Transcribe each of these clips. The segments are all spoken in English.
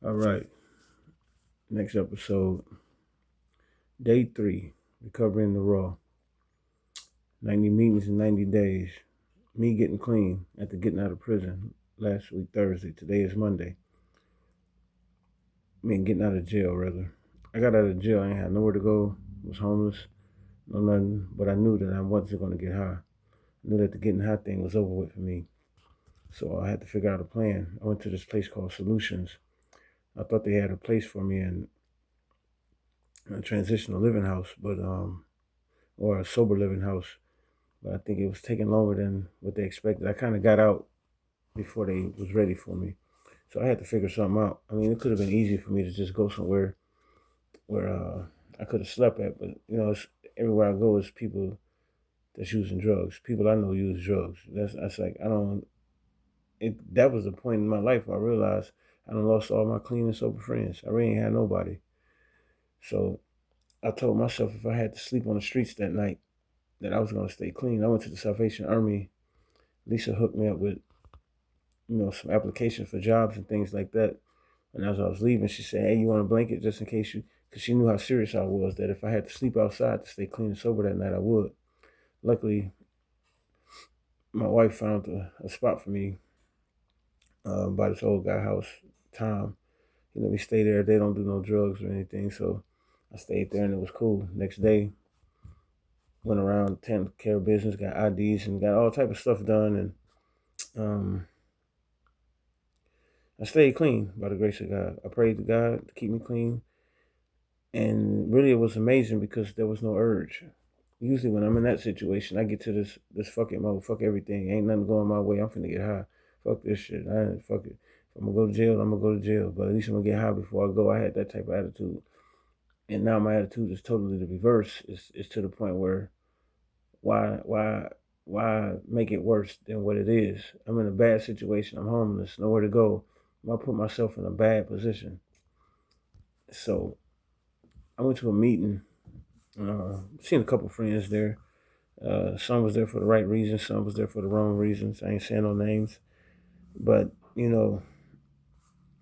All right. Next episode, day 3, recovering the raw. 90 meetings in 90 days. Me getting clean after getting out of prison last week, Thursday. Today is Monday. Getting out of jail, rather. I got out of jail. I ain't had nowhere to go. Was homeless. No nothing. But I knew that I wasn't going to get high. I knew that the getting high thing was over with for me. So I had to figure out a plan. I went to this place called Solutions. I thought they had a place for me in a transitional living house, or a sober living house. But I think it was taking longer than what they expected. I kind of got out before they was ready for me, so I had to figure something out. I mean, it could have been easy for me to just go somewhere where I could have slept at, but everywhere I go is people that's using drugs. People I know use drugs. That's like I don't. That was the point in my life where I realized I done lost all my clean and sober friends. I really ain't had nobody. So I told myself if I had to sleep on the streets that night, that I was gonna stay clean. I went to the Salvation Army. Lisa hooked me up with some applications for jobs and things like that. And as I was leaving, she said, "Hey, you want a blanket just in case you?" Because she knew how serious I was. That if I had to sleep outside to stay clean and sober that night, I would. Luckily, my wife found a spot for me by this old guy house, Tom. We stay there. They don't do no drugs or anything, so I stayed there and it was cool. Next day, went around, taking care of business, got IDs and got all type of stuff done, and I stayed clean by the grace of God. I prayed to God to keep me clean. And really it was amazing because there was no urge. Usually when I'm in that situation, I get to this fucking mode, fuck everything. Ain't nothing going my way. I'm finna get high. Fuck this shit. Fuck it. If I'm gonna go to jail, I'm gonna go to jail. But at least I'm gonna get high before I go. I had that type of attitude. And now my attitude is totally the reverse. It's to the point where why why why make it worse than what it is? I'm in a bad situation. I'm homeless, nowhere to go. I put myself in a bad position. So I went to a meeting, seen a couple friends there. Some was there for the right reasons, some was there for the wrong reasons. I ain't saying no names. But,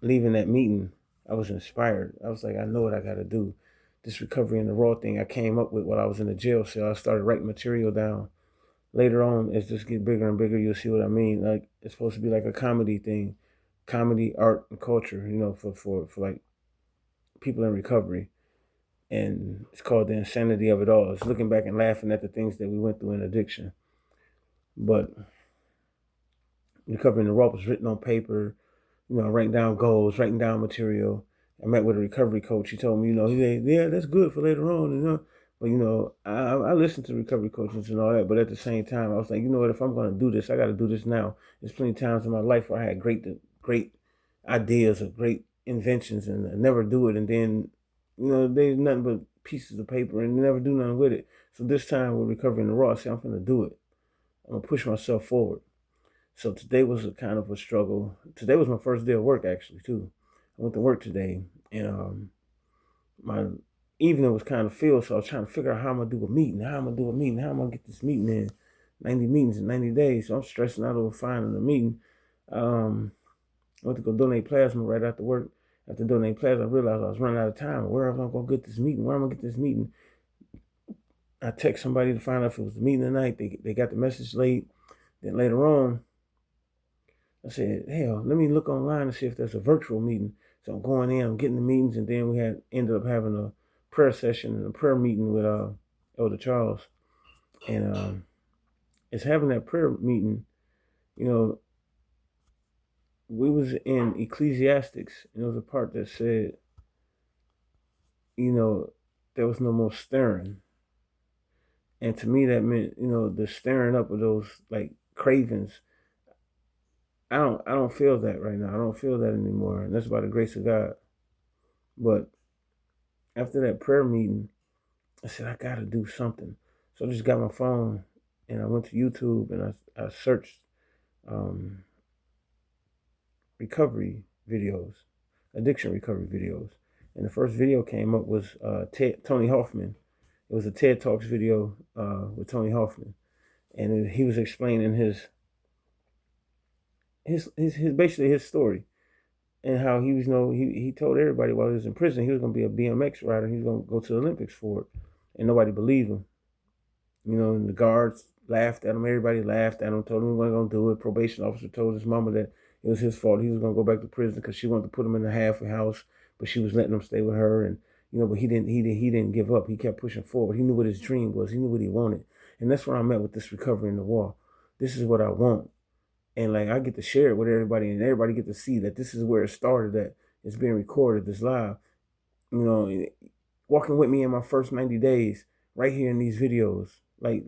leaving that meeting, I was inspired. I was like, I know what I gotta do. This recovery and the raw thing I came up with while I was in the jail cell. I started writing material down. Later on, as this get bigger and bigger, you'll see what I mean. Like it's supposed to be like a comedy thing, comedy, art, and culture. For like people in recovery, and it's called The Insanity of It All. It's looking back and laughing at the things that we went through in addiction. But recovering the raw was written on paper, writing down goals, writing down material. I met with a recovery coach. He told me, he said, yeah, that's good for later on, But I listened to recovery coaches and all that, but at the same time, I was like, you know what? If I'm going to do this, I got to do this now. There's plenty of times in my life where I had great ideas or great inventions, and I never do it, and then, there's nothing but pieces of paper, and never do nothing with it. So this time with recovering the raw, I said, I'm going to do it. I'm gonna push myself forward. So today was a kind of a struggle. Today was my first day of work actually too. I went to work today, and my evening was kind of filled, so I was trying to figure out how I'm gonna do a meeting, how I'm gonna get this meeting in. 90 meetings in 90 days. So I'm stressing out over finding a meeting. I went to go donate plasma right after work. After donating plasma, I realized I was running out of time. Where am I gonna get this meeting? Where am I gonna get this meeting? I text somebody to find out if it was the meeting tonight. They got the message late. Then later on, I said, hell, let me look online and see if there's a virtual meeting. So I'm going in, I'm getting the meetings, and then we ended up having a prayer session and a prayer meeting with Elder Charles. And it's having that prayer meeting, you know, we was in Ecclesiastics, and there was a part that said, there was no more stirring. And to me that meant, the stirring up of those like cravings. I don't feel that right now. I don't feel that anymore. And that's by the grace of God. But after that prayer meeting, I said, I gotta do something. So I just got my phone and I went to YouTube and I searched um, recovery videos, addiction recovery videos. And the first video came up was Tony Hoffman. It was a TED Talks video with Tony Hoffman. And he was explaining his basically his story. and how he was he told everybody while he was in prison he was gonna be a BMX rider. He was gonna go to the Olympics for it, and nobody believed him. And the guards laughed at him. Everybody laughed at him. Told him he wasn't gonna do it. Probation officer told his mama that it was his fault. He was gonna go back to prison because she wanted to put him in a halfway house, but she was letting him stay with her. And but he didn't give up. He kept pushing forward. He knew what his dream was. He knew what he wanted, and that's where I'm at with this recovery in the wall. This is what I want, and like I get to share it with everybody, and everybody get to see that this is where it started. That it's being recorded. This live, you know, walking with me in my first 90 days, right here in these videos. Like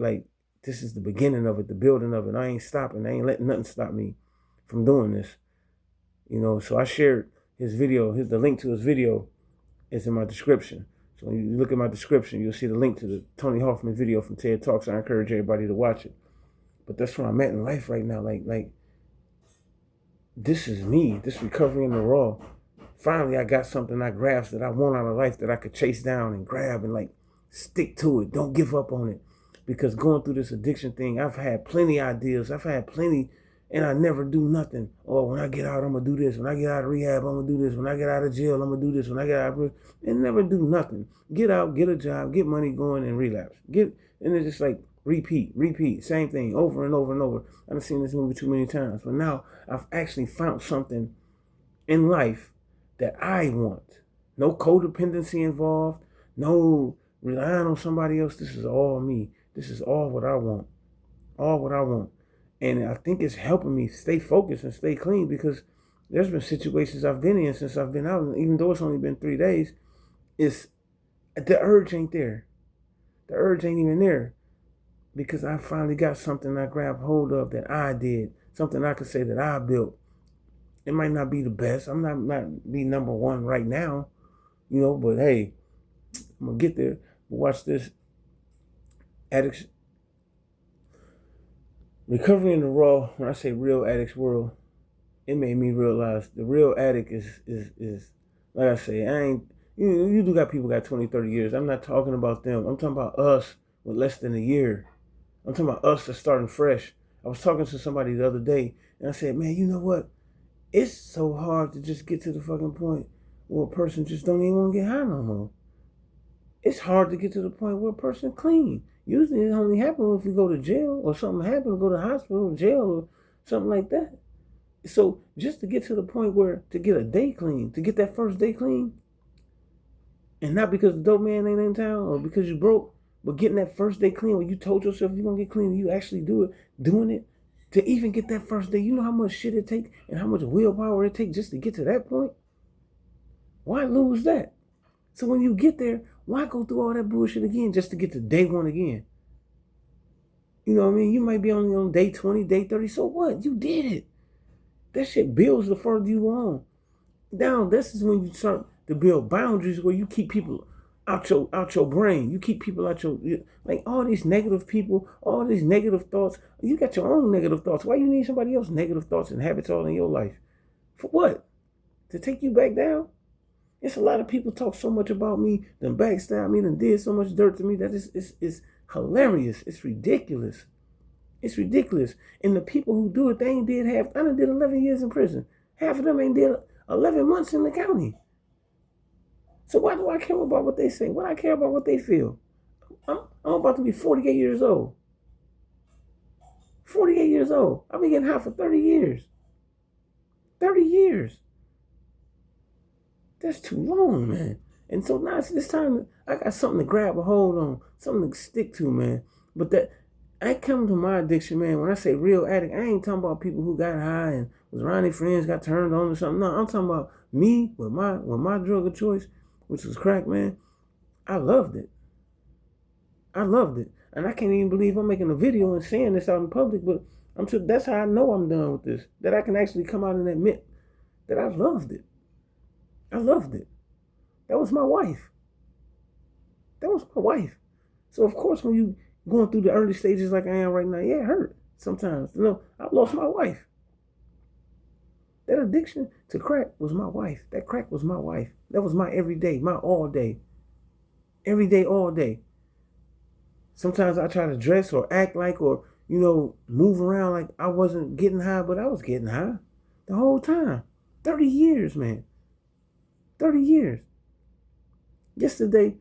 this is the beginning of it, the building of it. I ain't stopping. I ain't letting nothing stop me from doing this. So I shared his video. The link to his video is in my description. So when you look at my description, you'll see the link to the Tony Hoffman video from TED Talks. I encourage everybody to watch it. But that's where I'm at in life right now. Like this is me. This recovery in the raw. Finally, I got something I grasped that I want out of life that I could chase down and grab and stick to it. Don't give up on it. Because going through this addiction thing, I've had plenty ideas. I've had plenty, and I never do nothing. Oh, when I get out, I'm going to do this. When I get out of rehab, I'm going to do this. When I get out of jail, I'm going to do this. When I get out of and never do nothing. Get out, get a job, get money going, and relapse. And it's just like repeat, same thing over and over and over. I've seen this movie too many times. But now I've actually found something in life that I want. No codependency involved. No relying on somebody else. This is all me. This is all what I want. All what I want. And I think it's helping me stay focused and stay clean because there's been situations I've been in since I've been out. And even though it's only been 3 days, the urge ain't there. The urge ain't even there because I finally got something I grabbed hold of that I did. Something I could say that I built. It might not be the best. I'm not be number one right now, but hey, I'm going to get there. But watch this. Addicts. Recovery in the raw, when I say real addicts world, it made me realize the real addict is like I say, I ain't, you do got people got 20, 30 years. I'm not talking about them. I'm talking about us with less than a year. I'm talking about us that's starting fresh. I was talking to somebody the other day and I said, man, you know what? It's so hard to just get to the fucking point where a person just don't even want to get high no more. It's hard to get to the point where a person clean. Usually it only happens if you go to jail or something happens, go to hospital or jail or something like that. So just to get to the point where to get a day clean, to get that first day clean, and not because the dope man ain't in town or because you broke, but getting that first day clean when you told yourself you're going to get clean, you actually do it, doing it, to even get that first day, you know how much shit it takes and how much willpower it takes just to get to that point? Why lose that? So when you get there, why go through all that bullshit again just to get to day one again? You know what I mean? You might be only on day 20, day 30. So what? You did it. That shit builds the further you on. Now, this is when you start to build boundaries where you keep people out your brain. You keep people out like all these negative people, all these negative thoughts. You got your own negative thoughts. Why you need somebody else's negative thoughts and habits all in your life? For what? To take you back down? It's a lot of people talk so much about me, then backstab me, then did so much dirt to me that it's hilarious. It's ridiculous. It's ridiculous. And the people who do it, they ain't did half. I done did 11 years in prison. Half of them ain't did 11 months in the county. So why do I care about what they say? Why do I care about what they feel? I'm about to be 48 years old. 48 years old. I've been getting high for 30 years. 30 years. That's too long, man. And so now it's this time I got something to grab a hold on, something to stick to, man. But that I come to my addiction, man. When I say real addict, I ain't talking about people who got high and was around their friends, got turned on or something. No, I'm talking about me with my drug of choice, which was crack, man. I loved it. I loved it. And I can't even believe I'm making a video and saying this out in public, but that's how I know I'm done with this. That I can actually come out and admit that I loved it. I loved it. That was my wife. That was my wife. So of course, when you going through the early stages like I am right now, yeah, it hurt sometimes. I lost my wife. That addiction to crack was my wife. That crack was my wife. That was my everyday, my all day. Every day, all day. Sometimes I try to dress or act like or, move around like I wasn't getting high, but I was getting high the whole time. 30 years, man. 30 years. Yesterday,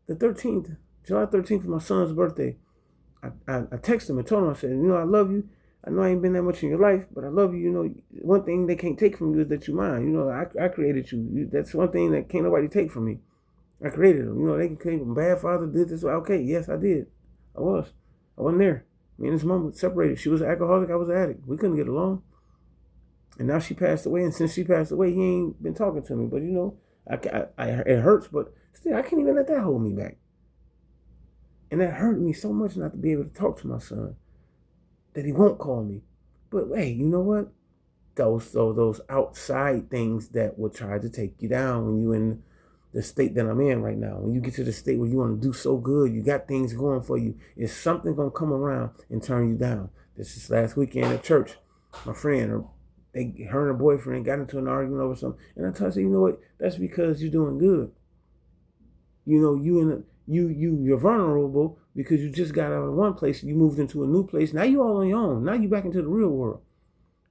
the 13th, July 13th, my son's birthday. I texted him and told him, I said, I love you. I know I ain't been that much in your life, but I love you. One thing they can't take from you is that you're mine. I created you. That's one thing that can't nobody take from me. I created them. They can claim a bad father did this. Okay, yes, I did. I wasn't there. Me and his mom were separated. She was an alcoholic. I was an addict. We couldn't get along. And now she passed away. And since she passed away, he ain't been talking to me. But it hurts. But still, I can't even let that hold me back. And that hurt me so much not to be able to talk to my son, that he won't call me. But hey, you know what? Those outside things that will try to take you down when you're in the state that I'm in right now. When you get to the state where you want to do so good, you got things going for you, is something gonna come around and turn you down. This is last weekend at church. My friend, her and her boyfriend got into an argument over something, and I told her, you know what? That's because you're doing good. You're vulnerable because you just got out of one place, you moved into a new place. Now you all on your own. Now you back into the real world.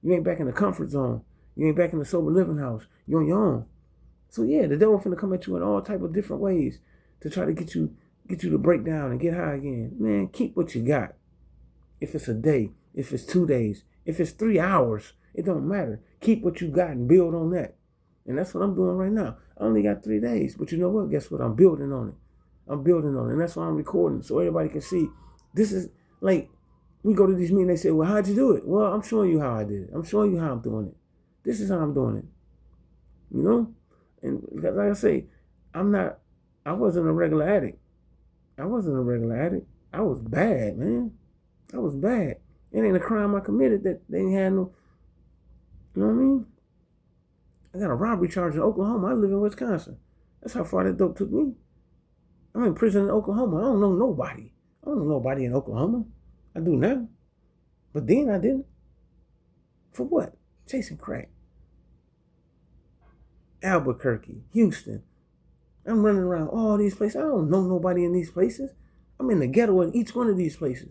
You ain't back in the comfort zone. You ain't back in the sober living house. You're on your own. So yeah, the devil finna come at you in all type of different ways to try to get you to break down and get high again. Man, keep what you got. If it's a day, if it's 2 days, if it's 3 hours, it don't matter. Keep what you got and build on that. And that's what I'm doing right now. I only got 3 days, but you know what? Guess what? I'm building on it. And that's why I'm recording, so everybody can see. This is like, we go to these meetings, they say, well, how'd you do it? Well, I'm showing you how I did it. I'm showing you how I'm doing it. This is how I'm doing it. And like I say, I wasn't a regular addict. I was bad, man. I was bad. It ain't a crime I committed that they ain't had no, you know what I mean? I got a robbery charge in Oklahoma. I live in Wisconsin. That's how far that dope took me. I'm in prison in Oklahoma. I don't know nobody. I don't know nobody in Oklahoma. I do now. But then I didn't. For what? Chasing crack. Albuquerque, Houston. I'm running around all these places. I don't know nobody in these places. I'm in the ghetto in each one of these places.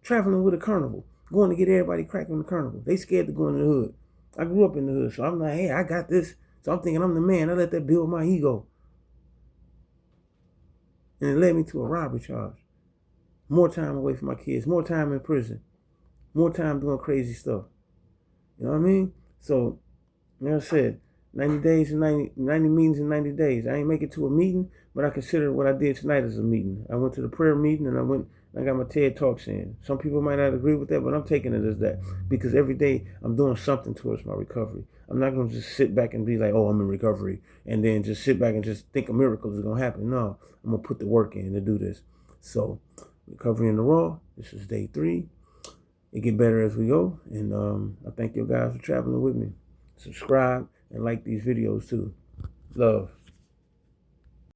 Traveling with a carnival. Going to get everybody crack in the carnival. They scared to go in the hood. I grew up in the hood, so I'm like, hey, I got this. So I'm thinking I'm the man. I let that build my ego. And it led me to a robbery charge. More time away from my kids. More time in prison. More time doing crazy stuff. You know what I mean? So, like I said, 90 days and 90 meetings in 90 days. I ain't make it to a meeting, but I consider what I did tonight as a meeting. I went to the prayer meeting and I got my TED Talks in. Some people might not agree with that, but I'm taking it as that because every day I'm doing something towards my recovery. I'm not going to just sit back and be like, oh, I'm in recovery, and then just sit back and just think a miracle is going to happen. No, I'm going to put the work in to do this. So, recovery in the raw. This is day 3. It get better as we go, and I thank you guys for traveling with me. Subscribe and like these videos too. Love.